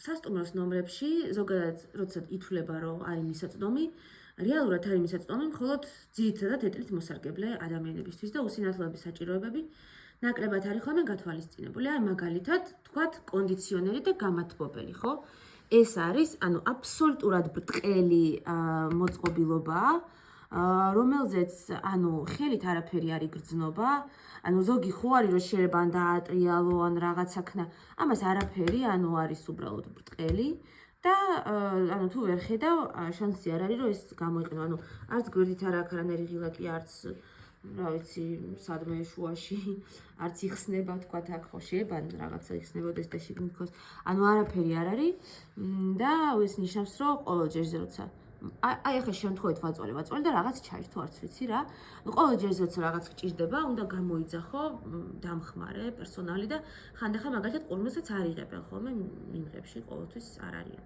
სასტუმროს ნომრებში ზოგადად როცა ითვლება რომ არის მისაწვდომი, რეალურად არის მისაწვდომი მხოლოდ ძირითადად ეტლით მოსარგებლე ადამიანებისთვის და უსინათლოების საჭიროებები ნაკლებად არის ხოლმე გათვალისწინებული. აი მაგალითად, თქვათ, კონდიციონერი და გამათბობელი, ხო? ეს არის, ანუ აბსოლუტურად ბრტყელი მოწყობილობაა, რომელზეც, ანუ ხელით არაფერი არ იგრძნობა, ანუ ზოგი ხო არის რომ შეიძლება ან დაატრიალო, ან რაღაცაკნა, ამას არაფერი, ანუ არის უბრალოდ ბრტყელი და ანუ თუ ვერ ხედავ, შანსი არ არის რომ ეს გამოიყენო, ანუ არც გვერდით არ აქვს არანაირი ღილაკი, არც რა ვიცი, სადმე შუაში, არც იხსნება, თქვათ აქ ხო შეიძლება რაღაცა იხსნებოდეს და შიგნით ხოს. ანუ არაფერი არ არის და ეს ნიშნავს, რომ ყოველ ჯერზე როცა აი ახლა შემთხვევით ვაწოლე და რაღაც ჩაირთო, არც ვიცი რა. ყოველ ჯერზე როცა რაღაც გჭირდება, უნდა გამოიძახო დამხმარე პერსონალი და ხანდახან მაგალითად ყურმესაც არ იღებენ ხოლმე მიმღებში ყოველთვის არ არიან.